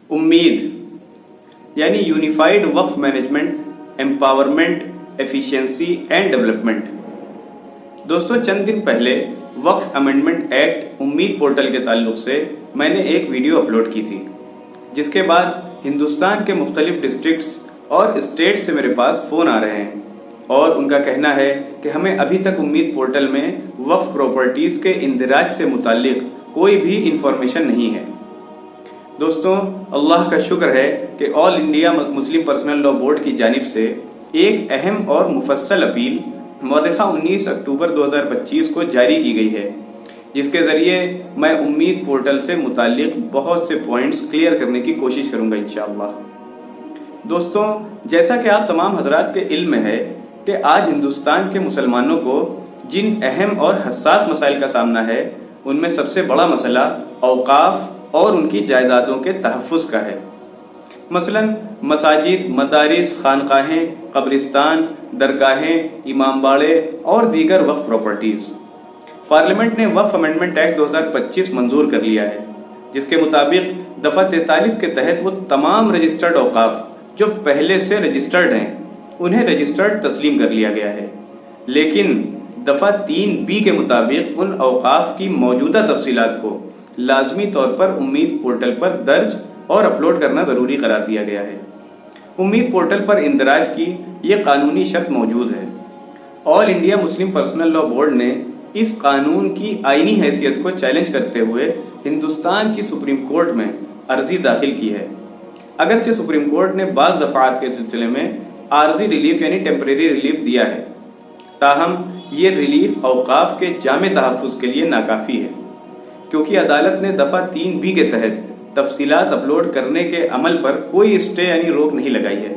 उम्मीद यानी unified Waqf management, empowerment, efficiency and development. दोस्तों, चंद दिन पहले वक्फ अमेंडमेंट एक्ट उम्मीद पोर्टल के ताल्लुक से मैंने एक वीडियो अपलोड की थी, जिसके बाद हिंदुस्तान के मुख्तलिफ डिस्ट्रिक्ट्स और स्टेट से मेरे पास फ़ोन आ रहे हैं और उनका कहना है कि हमें अभी तक उम्मीद पोर्टल में वक्फ प्रॉपर्टीज़ के इंदिराज से मुताल्लिक कोई भी इंफॉर्मेशन नहीं है। दोस्तों, अल्लाह का शुक्र है कि all India Muslim personal law board की जानिब से एक अहम और मुफस्सल अपील मौलिका 19 अक्टूबर 2025 को जारी की गई है, जिसके ज़रिए मैं उम्मीद पोर्टल से मुताल्लिक बहुत से पॉइंट्स क्लियर करने की कोशिश करूँगा इंशाअल्लाह। दोस्तों, जैसा कि आप तमाम हजरात के इल्म में है कि आज हिंदुस्तान के मुसलमानों को जिन अहम और हसास मसाइल का सामना है, उनमें सबसे बड़ा मसला औकाफ और उनकी जायदादों के तहफ़्फ़ुज़ का है। मसलन मसाजिद, मदारिस, खानकाहें, कब्रिस्तान, दरगाहें, इमामबाड़े और दीगर वक्फ प्रॉपर्टीज़। पार्लियामेंट ने वक्फ अमेंडमेंट एक्ट 2025 मंजूर कर लिया है, जिसके मुताबिक दफ़ा 43 के तहत वो तमाम रजिस्टर्ड औकाफ जो पहले से रजिस्टर्ड हैं, उन्हें रजिस्टर्ड तस्लीम कर लिया गया है। लेकिन दफ़ा 3B के मुताबिक उन औकाफ की मौजूदा तफसीलात को लाजमी तौर पर उम्मीद पोर्टल पर दर्ज और अपलोड करना ज़रूरी करार दिया गया है। उम्मीद पोर्टल पर इंदराज की ये कानूनी शर्त मौजूद है। All India Muslim personal law board ने इस कानून की आईनी हैसियत को चैलेंज करते हुए हिंदुस्तान की सुप्रीम कोर्ट में अर्जी दाखिल की है। अगरचे सुप्रीम कोर्ट ने बाज़ दफ़ात के सिलसिले में आर्जी रिलीफ यानी टेम्परेरी रिलीफ दिया है, ताहम ये रिलीफ औकाफ के जामे तहफ़्फ़ुज़ के लिए नाकाफ़ी है, क्योंकि अदालत ने दफ़ा 3B के तहत तफसीलात अपलोड करने के अमल पर कोई स्टे यानी रोक नहीं लगाई है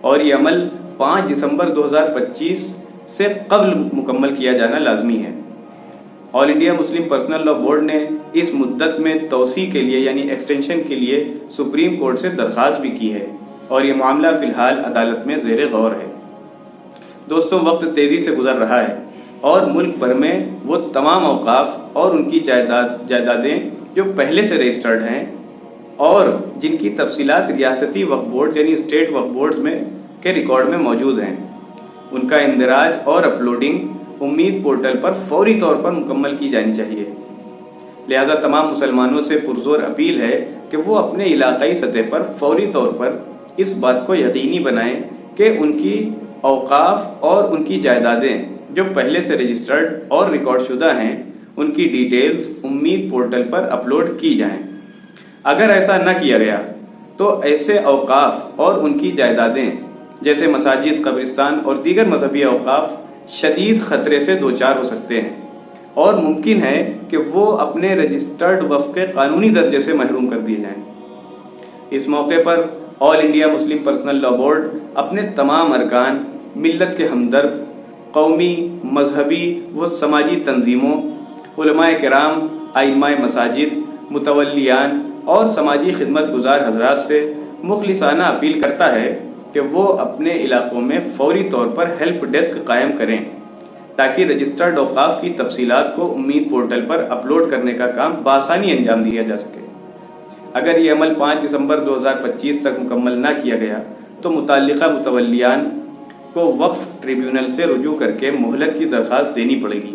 और ये अमल 5 दिसंबर 2025 से कबल मुकम्मल किया जाना लाजमी है। All India Muslim personal law board ने इस मुद्दत में तोसी के लिए यानी एक्सटेंशन के लिए सुप्रीम कोर्ट से दरख्वास्त भी की है और ये मामला फ़िलहाल अदालत में ज़ेर गौर है। दोस्तों, वक्त तेज़ी से गुजर रहा है और मुल्क भर में वो तमाम औकाफ और उनकी जायदादें जो पहले से रजिस्टर्ड हैं और जिनकी तफसीलात रियासती वक्फ बोर्ड यानी स्टेट वक्फ बोर्ड में के रिकॉर्ड में मौजूद हैं, उनका इंदराज और अपलोडिंग उम्मीद पोर्टल पर फौरी तौर पर मुकम्मल की जानी चाहिए। लिहाजा तमाम मुसलमानों से पुरजोर अपील है कि वो अपने इलाकाई सतह पर फौरी तौर पर इस बात को यकीनी बनाएं कि उनकी औकाफ और उनकी जायदादें जो पहले से रजिस्टर्ड और रिकॉर्ड शुदा हैं, उनकी डिटेल्स उम्मीद पोर्टल पर अपलोड की जाएं। अगर ऐसा न किया गया तो ऐसे औकाफ और उनकी जायदादें जैसे मसाजिद, कब्रिस्तान और दीगर मजहबी औकाफ शदीद ख़तरे से दोचार हो सकते हैं और मुमकिन है कि वो अपने रजिस्टर्ड वक्फ के कानूनी दर्जे से महरूम कर दिए जाएं। इस मौके पर all India Muslim personal law board अपने तमाम अरकान, मिल्लत के हमदर्द, कौमी, मजहबी व समाजी तंजीमों, उलमाए किराम, आइम्माए मसाजिद, मुतवल्लियान और समाजी खिदमत गुजार हजरात से मुखलिसाना अपील करता है कि वो अपने इलाकों में फौरी तौर पर हेल्प डेस्क कायम करें ताकि रजिस्टर्ड औकाफ की तफसीलात को उम्मीद पोर्टल पर अपलोड करने का काम बासानी अंजाम दिया जा सके। अगर ये अमल 5 दिसंबर 2025 तक मुकम्मल ना किया गया तो मुताल्लिका मुतवल्लियान को वक्फ ट्रिब्यूनल से रुजू करके मोहलत की दरख्वास्त देनी पड़ेगी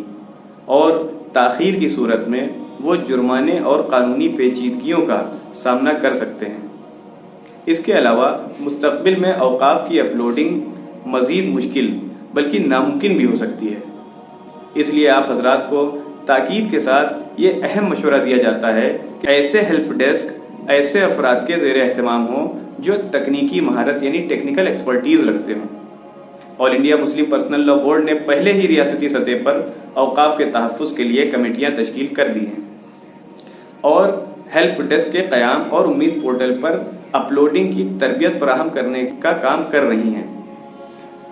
और ताख़ीर की सूरत में वो जुर्माने और कानूनी पेचीदगियों का सामना कर सकते हैं। इसके अलावा मुस्तक़बिल में औकाफ की अपलोडिंग मज़ीद मुश्किल बल्कि नामुमकिन भी हो सकती है। इसलिए आप हजरात को ताकीद के साथ ये अहम मशवरा दिया जाता है कि ऐसे हेल्प डेस्क ऐसे अफराद के ज़ेर एहतमाम हों जो तकनीकी महारत यानी टेक्निकल एक्सपर्टीज़ रखते हों। All India Muslim personal law board ने पहले ही रियासती सतह पर औकाफ के तहफ़्फ़ुज़ के लिए कमेटियाँ तश्कील कर दी हैं और हेल्प डेस्क के क़याम और उम्मीद पोर्टल पर अपलोडिंग की तरबियत फराहम करने का काम कर रही हैं।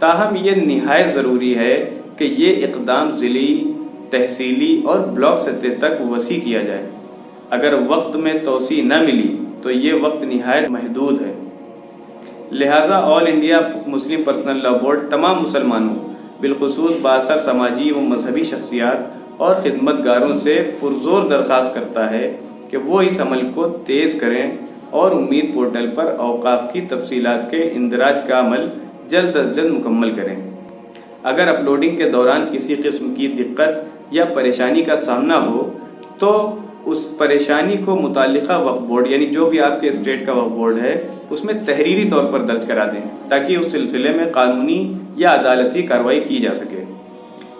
ताहम ये निहायत ज़रूरी है कि ये इक़दाम ज़िली, तहसीली और ब्लॉक सतह तक वसी किया जाए। अगर वक्त में तोसी न मिली तो ये वक्त निहायत महदूद है। लिहाजा all India Muslim personal law board तमाम मुसलमानों बिलखुसूस बासर समाजी व मजहबी शख्सियात और खिदमतगारों से पुरजोर दरख्वास्त करता है कि वो इस अमल को तेज़ करें اور امید پورٹل پر اوقاف کی تفصیلات کے اندراج کا عمل جلد از جلد مکمل کریں۔ اگر اپلوڈنگ کے دوران کسی قسم کی دقت یا پریشانی کا سامنا ہو تو اس پریشانی کو متعلقہ وقف بورڈ یعنی جو بھی آپ کے اسٹیٹ کا وقف بورڈ ہے اس میں تحریری طور پر درج کرا دیں تاکہ اس سلسلے میں قانونی یا عدالتی کارروائی کی جا سکے۔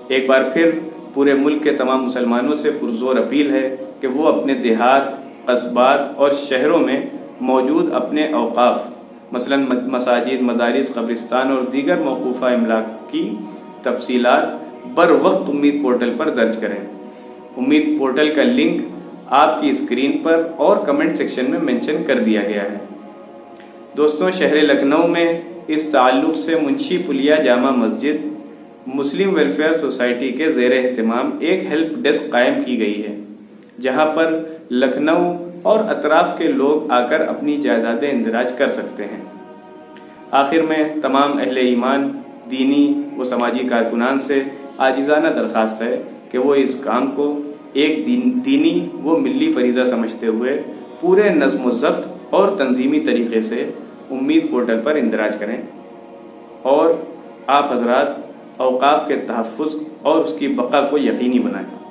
ایک بار پھر پورے ملک کے تمام مسلمانوں سے پرزور اپیل ہے کہ وہ اپنے دیہات، قصبات اور شہروں میں موجود اپنے اوقاف مثلا مساجد، مدارس، قبرستان اور دیگر موقوفہ املاک کی تفصیلات بر وقت امید پورٹل پر درج کریں۔ امید پورٹل کا لنک آپ کی اسکرین پر اور کمنٹ سیکشن میں منشن کر دیا گیا ہے۔ دوستوں، شہر لکھنؤ میں اس تعلق سے منشی پلیا جامع مسجد مسلم ویلفیئر سوسائٹی کے زیر اہتمام ایک ہیلپ ڈیسک قائم کی گئی ہے جہاں پر لکھنؤ اور اطراف کے لوگ آ کر اپنی جائیدادیں اندراج کر سکتے ہیں۔ آخر میں تمام اہل ایمان، دینی و سماجی کارکنان سے عاجزانہ درخواست ہے کہ وہ اس کام کو ایک دینی و ملی فریضہ سمجھتے ہوئے پورے نظم و ضبط اور تنظیمی طریقے سے امید پورٹل پر اندراج کریں اور آپ حضرات اوقاف کے تحفظ اور اس کی بقا کو یقینی بنائیں۔